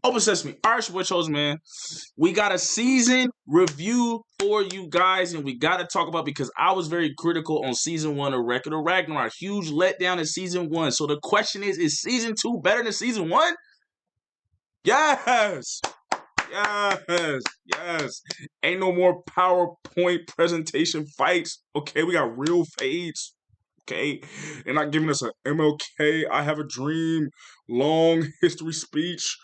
Open Sesame. All right, what shows, man. We got a season review for you guys, and we got to talk about because I was very critical on season 1 of Ragnarok. Huge letdown in season 1. So the question is season 2 better than season 1? Yes! Yes. Ain't no more PowerPoint presentation fights. Okay, we got real fades. Okay, they're not giving us an MLK, I have a dream, long history speech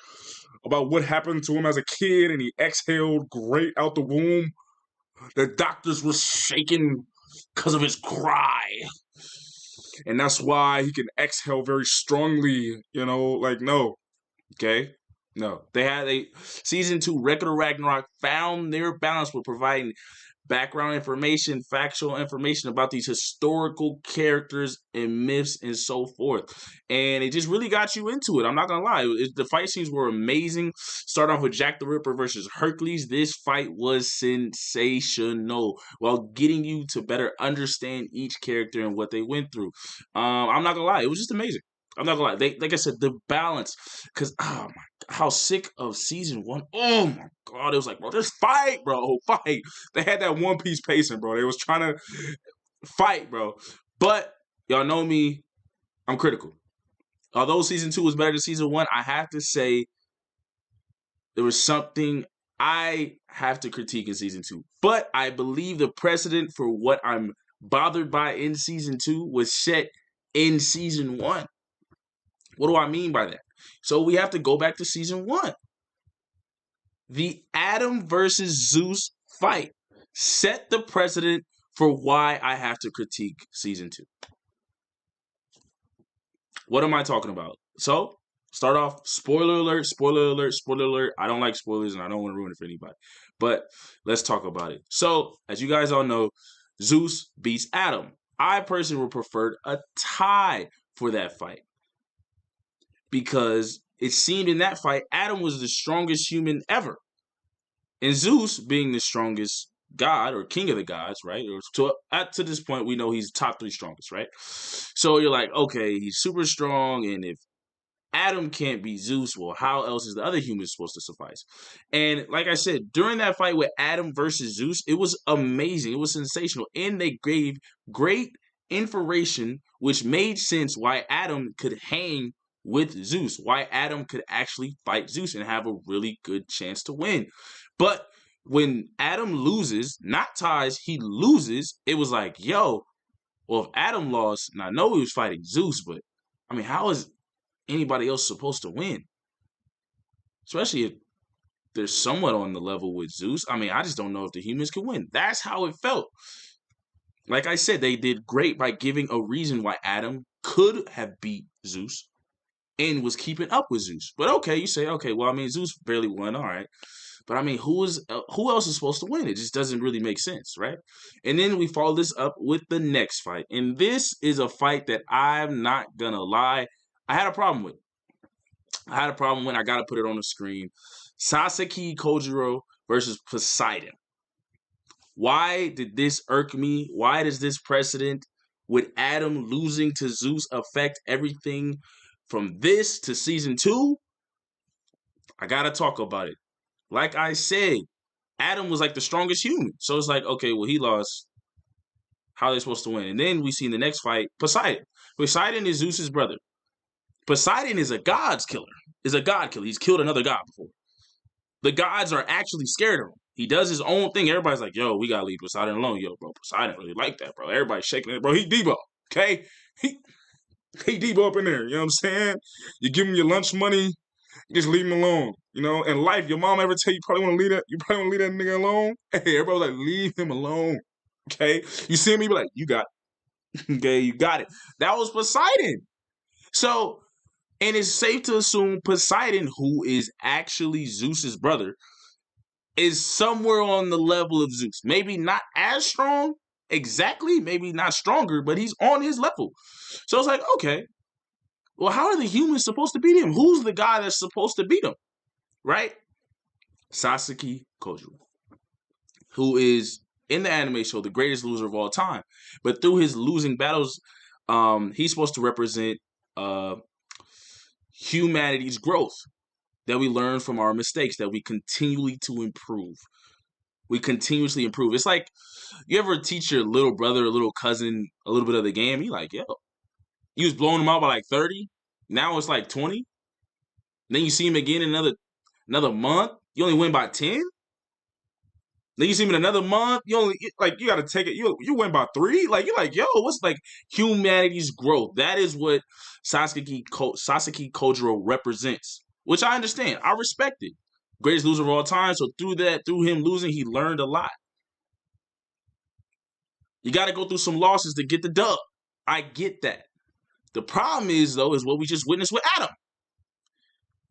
about what happened to him as a kid and he exhaled great out the womb. The doctors were shaking because of his cry. And that's why he can exhale very strongly, no. Okay? No. Season 2, Record of Ragnarok found their balance with providing background information, factual information about these historical characters and myths and so forth. And it just really got you into it. I'm not going to lie. The fight scenes were amazing. Start off with Jack the Ripper versus Hercules. This fight was sensational while getting you to better understand each character and what they went through. I'm not going to lie. It was just amazing. I'm not gonna lie. Like I said, the balance. Because, oh my, how sick of season 1. Oh my God. It was like, bro, just fight, bro. Fight. They had that One Piece pacing, bro. They was trying to fight, bro. But, y'all know me. I'm critical. Although season 2 was better than season 1, I have to say there was something I have to critique in season 2. But I believe the precedent for what I'm bothered by in season 2 was set in season 1. What do I mean by that? So we have to go back to season 1. The Adam versus Zeus fight set the precedent for why I have to critique season 2. What am I talking about? So, start off, spoiler alert. I don't like spoilers and I don't want to ruin it for anybody. But let's talk about it. So, as you guys all know, Zeus beats Adam. I personally would prefer a tie for that fight. Because it seemed in that fight, Adam was the strongest human ever. And Zeus, being the strongest god or king of the gods, right? To this point, we know he's top 3 strongest, right? So you're like, okay, he's super strong. And if Adam can't beat Zeus, well, how else is the other humans supposed to suffice? And like I said, during that fight with Adam versus Zeus, it was amazing. It was sensational. And they gave great information, which made sense why Adam could hang with Zeus, why Adam could actually fight Zeus and have a really good chance to win. But when Adam loses, not ties, he loses, it was like, yo, well, if Adam lost, and I know he was fighting Zeus, but I mean, how is anybody else supposed to win? Especially if they're somewhat on the level with Zeus. I mean, I just don't know if the humans can win. That's how it felt. Like I said, they did great by giving a reason why Adam could have beat Zeus and was keeping up with Zeus. But okay, you say, okay, well, I mean, Zeus barely won, all right. But I mean, who else is supposed to win? It just doesn't really make sense, right? And then we follow this up with the next fight. And this is a fight that I'm not going to lie, I had a problem with. I got to put it on the screen. Sasaki Kojiro versus Poseidon. Why did this irk me? Why does this precedent with Adam losing to Zeus affect everything from this to season 2? I got to talk about it. Like I said, Adam was like the strongest human. So it's like, okay, well, he lost. How are they supposed to win? And then we see in the next fight, Poseidon. Poseidon is Zeus's brother. Poseidon is a god's killer. He's killed another god before. The gods are actually scared of him. He does his own thing. Everybody's like, yo, we got to leave Poseidon alone. Yo, bro, Poseidon really like that, bro. Everybody's shaking it. Bro, he Debo, okay? He Debo up in there. You know what I'm saying? You give him your lunch money. Just leave him alone. You know, in life, your mom ever tell you probably want to leave that nigga alone? Hey, everybody's like, leave him alone. Okay? You see me, be like, you got it. Okay, you got it. That was Poseidon. So, and it's safe to assume Poseidon, who is actually Zeus's brother, is somewhere on the level of Zeus. Maybe not as strong, exactly, maybe not stronger, but he's on his level. So it's like, okay, well, how are the humans supposed to beat him? Who's the guy that's supposed to beat him? Right? Sasaki Kojiro, who is in the anime show the greatest loser of all time. But through his losing battles, he's supposed to represent humanity's growth. that we learn from our mistakes, that we continually to improve. We continuously improve. It's like you ever teach your little brother or little cousin a little bit of the game. You like, yo, you was blowing them out by like 30. Now it's like 20. Then you see him again in another month. You only win by 10. Then you see him in another month. You only you got to take it. You win by 3. Like you're like, yo, what's like humanity's growth? That is what Sasuke Kojiro represents, which I understand. I respect it. Greatest loser of all time. So through him losing, he learned a lot. You got to go through some losses to get the dub. I get that. The problem is what we just witnessed with Adam.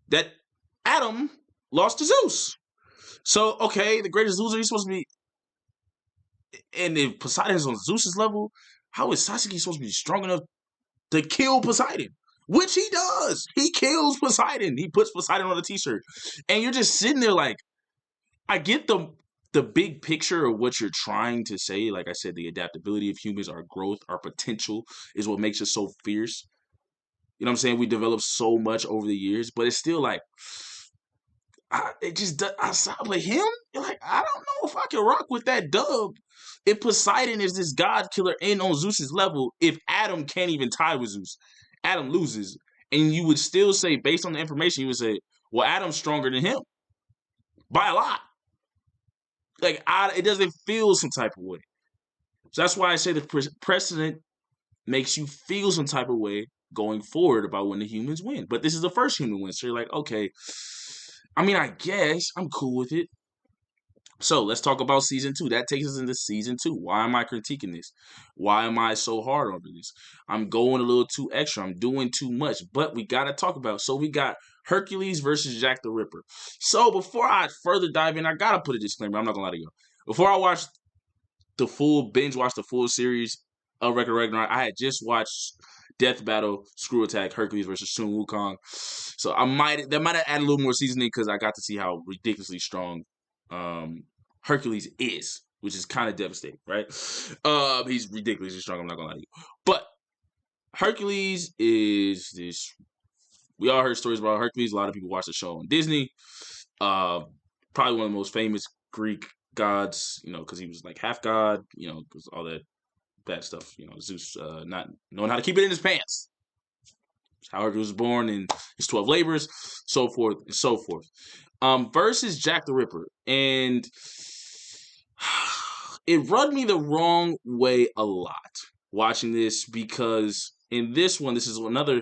That Adam lost to Zeus. So, okay, the greatest loser, he's supposed to be... And if Poseidon is on Zeus's level, how is Sasuke supposed to be strong enough to kill Poseidon? Which he does. He kills Poseidon. He puts Poseidon on a t-shirt. And you're just sitting there like, I get the big picture of what you're trying to say. Like I said, the adaptability of humans, our growth, our potential is what makes us so fierce. You know what I'm saying? We developed so much over the years, but it's still like, outside with him, you're like, I don't know if I can rock with that dub. If Poseidon is this god killer and on Zeus's level, if Adam can't even tie with Zeus, Adam loses. And you would still say, based on the information, you would say, well, Adam's stronger than him by a lot. Like, it doesn't feel some type of way. So that's why I say the precedent makes you feel some type of way going forward about when the humans win. But this is the first human win. So you're like, okay, I mean, I guess I'm cool with it. So let's talk about season 2. That takes us into season 2. Why am I critiquing this? Why am I so hard over this? I'm going a little too extra. I'm doing too much. But we got to talk about it. So we got Hercules versus Jack the Ripper. So before I further dive in, I got to put a disclaimer. I'm not going to lie to you. Before I watch the full series of Ragnarok, I had just watched Death Battle, Screw Attack, Hercules versus Sun Wukong. So that might have added a little more seasoning because I got to see how ridiculously strong Hercules is, which is kind of devastating, right? He's ridiculously strong, I'm not gonna lie to you. But Hercules is this. We all heard stories about Hercules. A lot of people watch the show on Disney. Probably one of the most famous Greek gods, because he was like half god, because all that bad stuff, Zeus not knowing how to keep it in his pants. That's how Hercules was born in his 12 labors, so forth and so forth. Versus Jack the Ripper. And it rubbed me the wrong way a lot watching this because in this one, this is another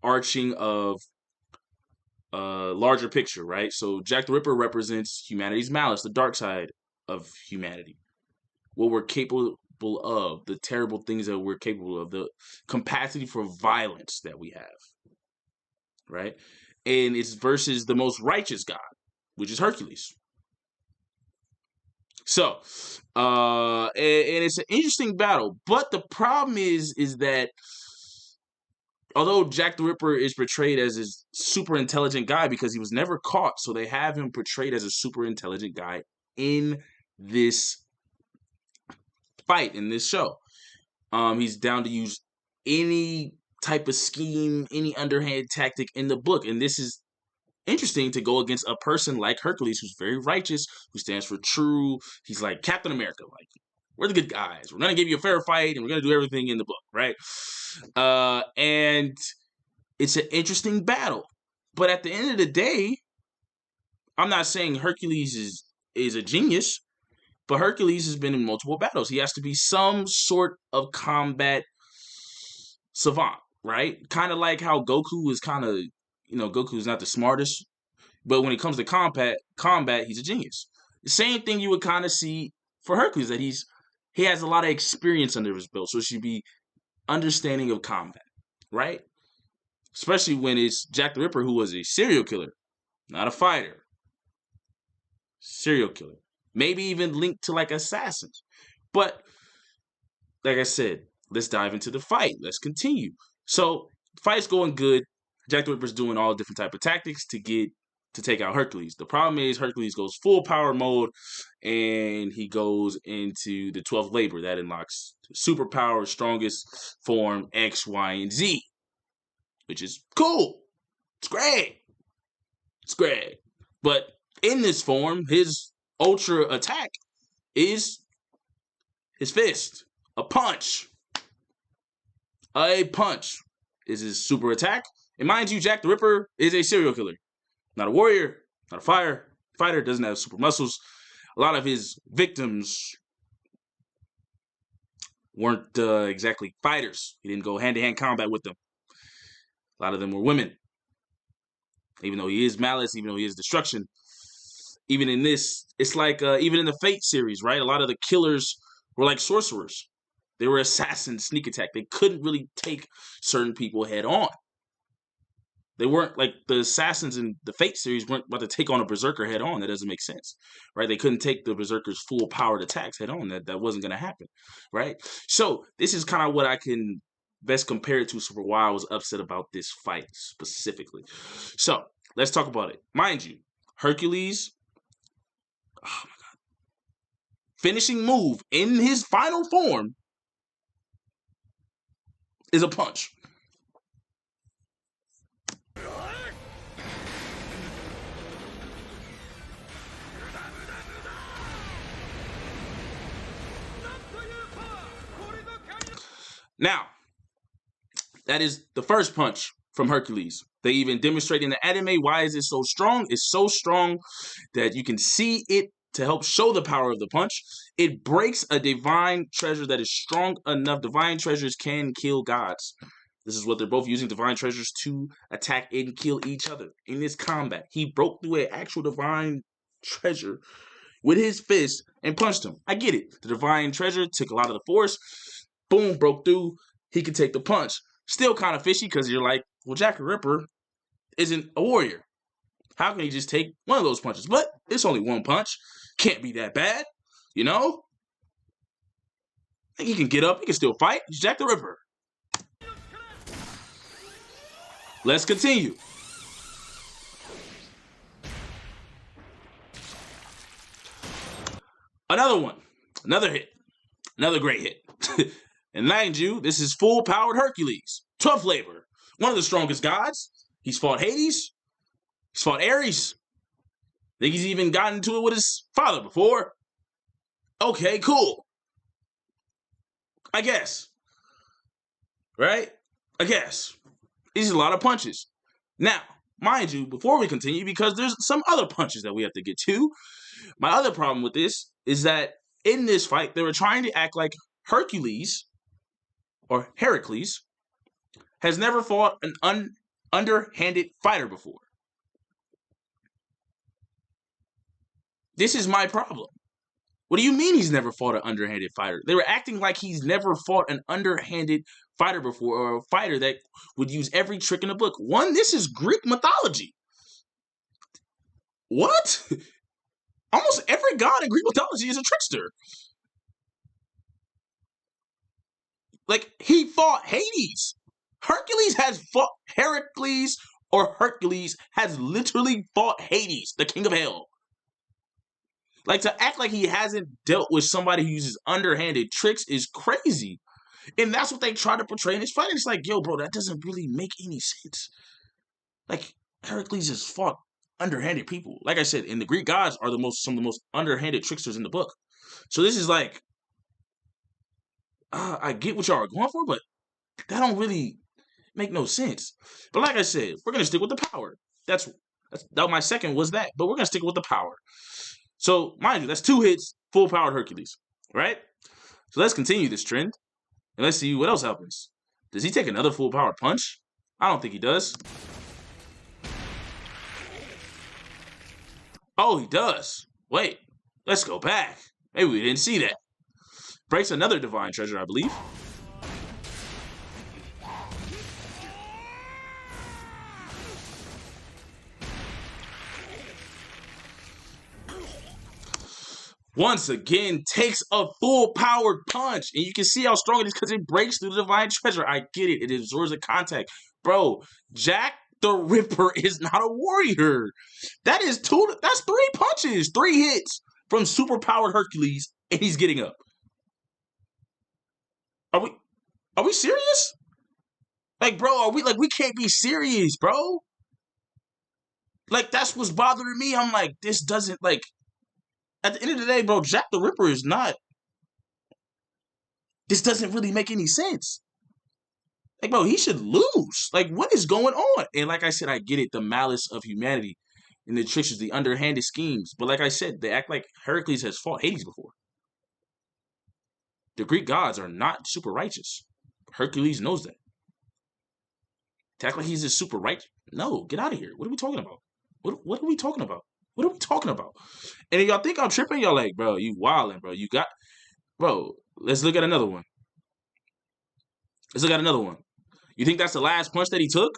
arching of larger picture, right? So Jack the Ripper represents humanity's malice, the dark side of humanity. What we're capable of, the terrible things that we're capable of, the capacity for violence that we have, right? And it's versus the most righteous god, which is Hercules. So, and it's an interesting battle, but the problem is that although Jack the Ripper is portrayed as this super intelligent guy because he was never caught, so they have him portrayed as a super intelligent guy in this fight, in this show. He's down to use any type of scheme, any underhand tactic in the book, and this is interesting to go against a person like Hercules, who's very righteous, who stands for true. He's like Captain America, like, we're the good guys. We're going to give you a fair fight, and we're going to do everything in the book, right? And it's an interesting battle. But at the end of the day, I'm not saying Hercules is a genius, but Hercules has been in multiple battles. He has to be some sort of combat savant, right? Kind of like how Goku is kind of, Goku is not the smartest, but when it comes to combat, he's a genius. The same thing you would kind of see for Hercules, that he has a lot of experience under his belt, so it should be understanding of combat, right? Especially when it's Jack the Ripper, who was a serial killer, not a fighter. Serial killer. Maybe even linked to like assassins. But like I said, let's dive into the fight. Let's continue. So, fight's going good. Jack the Ripper's doing all different type of tactics to take out Hercules. The problem is Hercules goes full power mode and he goes into the 12th labor. That unlocks superpower, strongest form, X, Y, and Z, which is cool. It's great. Scrag. But in this form, his ultra attack is his fist. A punch. A punch is his super attack. And mind you, Jack the Ripper is a serial killer. Not a warrior, not a fighter, doesn't have super muscles. A lot of his victims weren't exactly fighters. He didn't go hand-to-hand combat with them. A lot of them were women. Even though he is malice, even though he is destruction. Even in this, it's like, even in the Fate series, right? A lot of the killers were like sorcerers. They were assassins, sneak attack. They couldn't really take certain people head on. They weren't like the assassins in the Fate series weren't about to take on a berserker head on. That doesn't make sense, right? They couldn't take the berserker's full powered attacks head on. That wasn't going to happen, right? So this is kind of what I can best compare it to for why I was upset about this fight specifically. So let's talk about it. Mind you, Hercules, oh my God, finishing move in his final form is a punch. Now, that is the first punch from Hercules. They even demonstrate in the anime why is it so strong. It's so strong that you can see it to help show the power of the punch. It breaks a divine treasure that is strong enough. Divine treasures can kill gods. This is what they're both using, divine treasures, to attack and kill each other in this combat. He broke through an actual divine treasure with his fist and punched him. I get it. The divine treasure took a lot of the force. Boom, broke through. He could take the punch. Still kind of fishy because you're like, well, Jack the Ripper isn't a warrior. How can he just take one of those punches? But it's only one punch. Can't be that bad, you know? He can get up. He can still fight. He's Jack the Ripper. Let's continue. Another one. Another hit. Another great hit. And mind you, this is full-powered Hercules. Tough labor. One of the strongest gods. He's fought Hades. He's fought Ares. I think he's even gotten into it with his father before. Okay, cool. I guess. Right? I guess. These are a lot of punches. Now, mind you, before we continue, because there's some other punches that we have to get to, my other problem with this is that in this fight, they were trying to act like Hercules, or Heracles, has never fought an underhanded fighter before. This is my problem. What do you mean he's never fought an underhanded fighter? They were acting like he's never fought an underhanded fighter before, or a fighter that would use every trick in the book. One, this is Greek mythology. What? Almost every god in Greek mythology is a trickster. Like, he fought Hades. Hercules has fought Heracles, or Hercules has literally fought Hades, the king of hell. Like, to act like he hasn't dealt with somebody who uses underhanded tricks is crazy. And that's what they try to portray in this fight. It's like, yo, bro, that doesn't really make any sense. Like, Heracles has fought underhanded people. Like I said, and the Greek gods are some of the most underhanded tricksters in the book. So this is like, I get what y'all are going for, but that don't really make no sense. But like I said, we're gonna stick with the power. That's my second was that, but we're gonna stick with the power. So mind you, that's 2 hits, full powered Hercules, right? So let's continue this trend, and let's see what else happens. Does he take another full powered punch? I don't think he does. Oh, he does. Wait, let's go back. Maybe we didn't see that. Breaks another divine treasure, I believe. Once again, takes a full-powered punch. And you can see how strong it is because it breaks through the divine treasure. I get it. It absorbs the contact. Bro, Jack the Ripper is not a warrior. That's 3 punches, 3 hits from super-powered Hercules, and he's getting up. Are we serious? Like, bro, we can't be serious, bro. Like, that's what's bothering me. I'm like, this doesn't, like, at the end of the day, bro, Jack the Ripper is not, this doesn't really make any sense. Like, bro, he should lose. Like, what is going on? And like I said, I get it, the malice of humanity and the tricks, the underhanded schemes. But like I said, they act like Heracles has fought Hades before. The Greek gods are not super righteous. Hercules knows that. To act like he's just super righteous. No, get out of here. What are we talking about? What are we talking about? What are we talking about? And if y'all think I'm tripping, y'all like, bro, you wildin', bro. You got, bro, let's look at another one. Let's look at another one. You think that's the last punch that he took?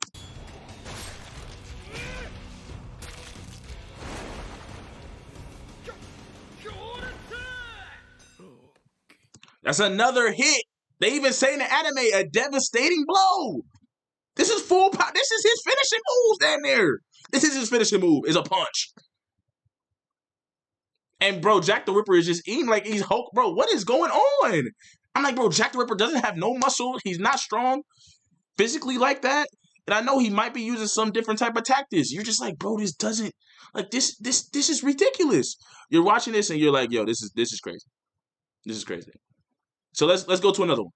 That's another hit. They even say in the anime, a devastating blow. This is full power. This is his finishing move, damn near. This is his finishing move, is a punch. And bro, Jack the Ripper is just eating like he's Hulk. Bro, what is going on? I'm like, bro, Jack the Ripper doesn't have no muscle. He's not strong physically like that. And I know he might be using some different type of tactics. You're just like, bro, this doesn't, like, this is ridiculous. You're watching this and you're like, yo, this is crazy. This is crazy. So let's go to another one.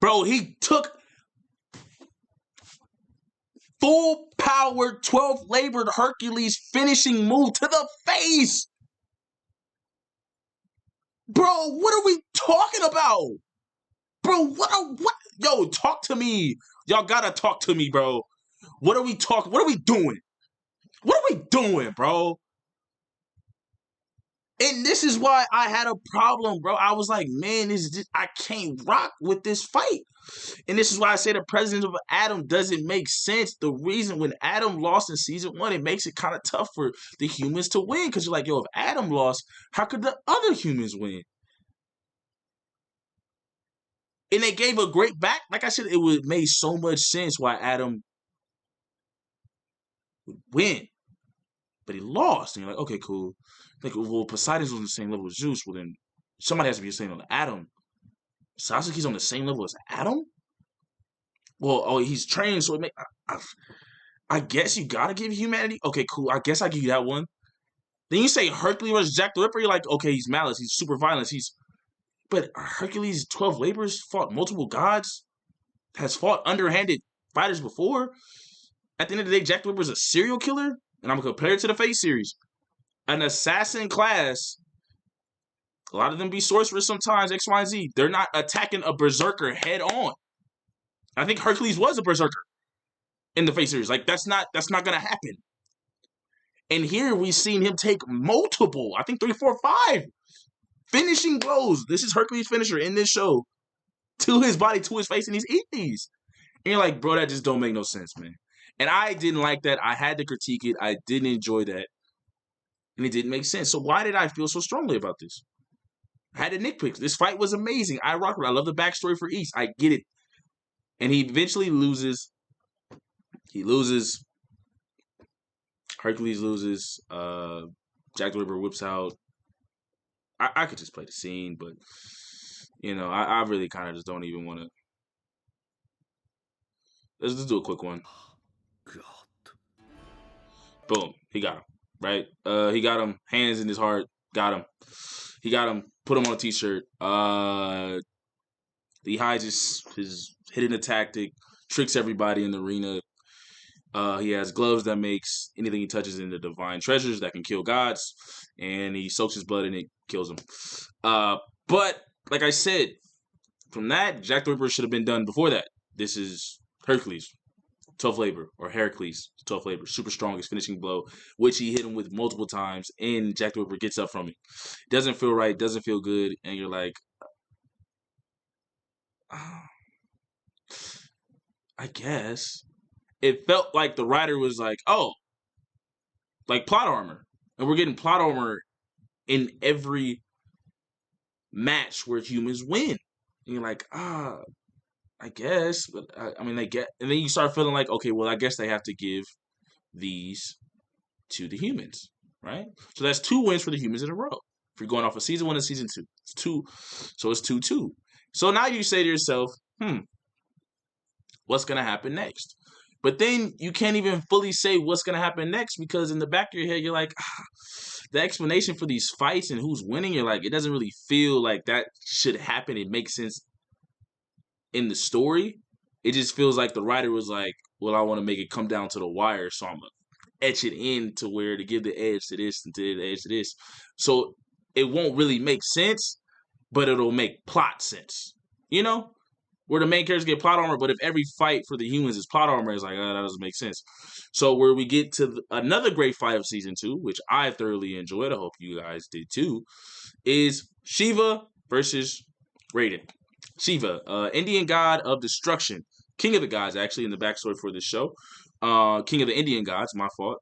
Bro, he took full power 12 labored Hercules finishing move to the face. Bro, what are we talking about? Bro, what? Yo, talk to me. Y'all gotta talk to me, bro. What are we talking? What are we doing? What are we doing, bro? And this is why I had a problem, bro. I was like, man, I can't rock with this fight. And this is why I say the presence of Adam doesn't make sense. The reason when Adam lost in season 1, it makes it kind of tough for the humans to win. Because you're like, yo, if Adam lost, how could the other humans win? And they gave a great back. Like I said, it would made so much sense why Adam would win. But he lost. And you're like, okay, cool. Like, well, Poseidon's on the same level as Zeus. Well, then somebody has to be the same level as Adam. Sasuke's on the same level as Adam? Well, oh, he's trained, so it make I guess you gotta give humanity. Okay, cool. I guess I give you that one. Then you say Hercules versus Jack the Ripper. You're like, okay, he's malice. He's super violence. But Hercules 12 labors fought multiple gods, has fought underhanded fighters before. At the end of the day, Jack the Ripper is a serial killer, and I'm gonna compare it to the Fate series. An assassin class, a lot of them be sorcerers sometimes, X, Y, and Z. They're not attacking a berserker head on. I think Hercules was a berserker in the Fate series. Like, that's not gonna happen. And here we've seen him take multiple, I think 3, 4, 5 finishing blows. This is Hercules' finisher in this show to his body, to his face, and he's eating these. And you're like, bro, that just don't make no sense, man. And I didn't like that. I had to critique it. I didn't enjoy that. And it didn't make sense. So why did I feel so strongly about this? I had to nitpick. This fight was amazing. I rock it. I love the backstory for East. I get it. And he eventually loses. He loses. Hercules loses. Jack the Ripper whips out. I could just play the scene, but you know, I really kind of just don't even want to. Let's just do a quick one. God. Boom. He got him. Right? He got him. Hands in his heart. Got him. He got him. Put him on a t-shirt. He hides his hidden tactic. Tricks everybody in the arena. He has gloves that makes anything he touches into divine treasures that can kill gods. And he soaks his blood and it kills him. But, like I said, from that, Jack the Ripper should have been done before that. This is Hercules. 12th labor, or Heracles, 12th labor, super strong, his finishing blow, which he hit him with multiple times, and Jack the Ripper gets up from it. Doesn't feel right, doesn't feel good, and you're like, I guess. It felt like the writer was like, oh, like plot armor. And we're getting plot armor in every match where humans win. And you're like, I guess, but I mean, they get, and then you start feeling like, okay, well, I guess they have to give these to the humans. right? So that's 2 wins for the humans in a row. If you're going off of season 1 and season 2, it's 2. So it's 2-2. So now you say to yourself, what's going to happen next? But then you can't even fully say what's going to happen next because in the back of your head, you're like, the explanation for these fights and who's winning, you're like, it doesn't really feel like that should happen. It makes sense in the story. It just feels like the writer was like, well, I want to make it come down to the wire, so I'm going to etch it in to where to give the edge to this and to the edge to this. So it won't really make sense, but it'll make plot sense. You know? Where the main characters get plot armor, but if every fight for the humans is plot armor, it's like, that doesn't make sense. So where we get to another great fight of season 2, which I thoroughly enjoyed, I hope you guys did too, is Shiva versus Raiden. Shiva, Indian god of destruction, king of the gods, actually, in the backstory for this show. King of the Indian gods, my fault.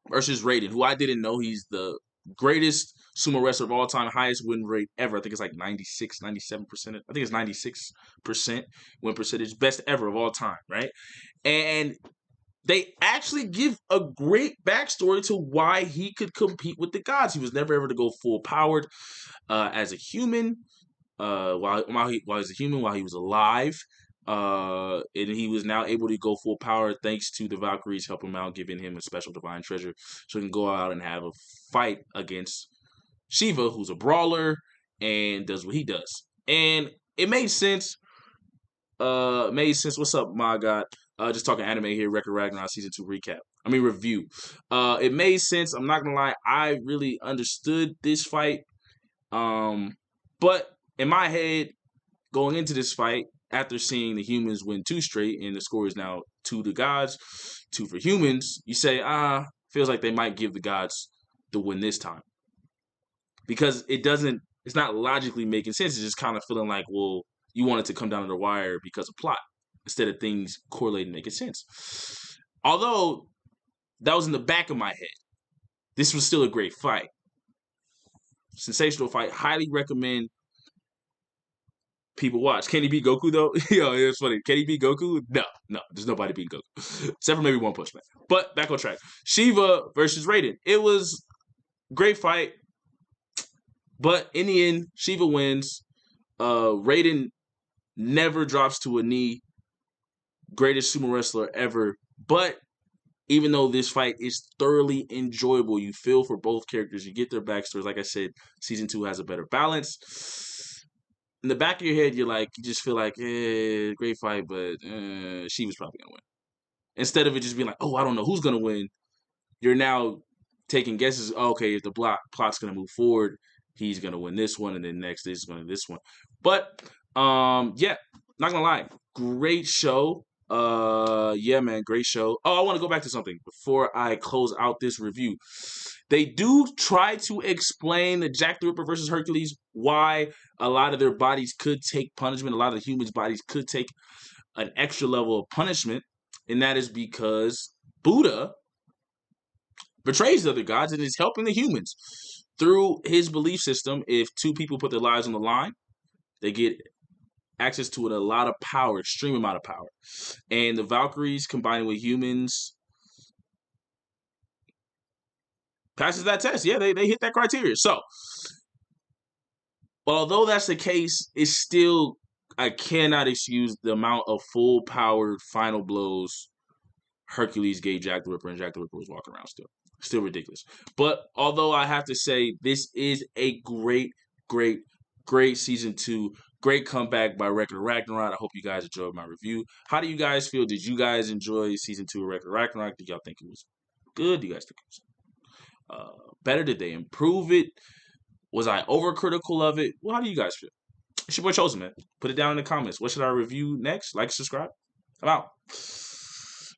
Versus Raiden, who I didn't know he's the greatest sumo wrestler of all time, highest win rate ever. I think it's like 96, 97%. I think it's 96% win percentage, best ever of all time, right? And they actually give a great backstory to why he could compete with the gods. He was never ever to go full powered as a human. While he was a human, while he was alive. And he was now able to go full power thanks to the Valkyries help him out, giving him a special divine treasure so he can go out and have a fight against Shiva, who's a brawler and does what he does. And it made sense. What's up, my God? Just talking anime here, Record Ragnarok season 2 recap. Review. It made sense. I'm not gonna lie, I really understood this fight. But in my head, going into this fight, after seeing the humans win 2 straight, and the score is now 2 to gods, 2 for humans, you say, feels like they might give the gods the win this time. Because it's not logically making sense. It's just kind of feeling like, well, you want it to come down to the wire because of plot, instead of things correlating making sense. Although, that was in the back of my head. This was still a great fight. Sensational fight. Highly recommend people watch. Can he beat Goku though? Yo, it's funny. Can he beat Goku? No. There's nobody beating Goku. Except for maybe One Punch Man. But back on track. Shiva versus Raiden. It was a great fight. But in the end, Shiva wins. Raiden never drops to a knee. Greatest sumo wrestler ever. But even though this fight is thoroughly enjoyable, you feel for both characters. You get their backstories. Like I said, season 2 has a better balance. In the back of your head, you just feel like, great fight, but she was probably going to win. Instead of it just being like, I don't know who's going to win, you're now taking guesses. Okay, if the plot's going to move forward, he's going to win this one, and then next is going to this one. But, not going to lie, great show. Yeah, man, great show. I want to go back to something before I close out this review. They do try to explain the Jack the Ripper versus Hercules, why a lot of their bodies could take punishment. A lot of the humans' bodies could take an extra level of punishment. And that is because Buddha betrays the other gods and is helping the humans. Through his belief system, if 2 people put their lives on the line, they get access to a lot of power, extreme amount of power. And the Valkyries combining with humans passes that test. Yeah, they hit that criteria. So, although that's the case, it's still, I cannot excuse the amount of full-powered final blows Hercules gave Jack the Ripper, and Jack the Ripper was walking around still. Still ridiculous. But although I have to say, this is a great, great, great season 2. Great comeback by Record Ragnarok. I hope you guys enjoyed my review. How do you guys feel? Did you guys enjoy season 2 of Record Ragnarok? Did y'all think it was good? Do you guys think it was better? Did they improve it? Was I overcritical of it? Well, how do you guys feel? It's your boy Chosen, man. Put it down in the comments. What should I review next? Like, subscribe. I'm out.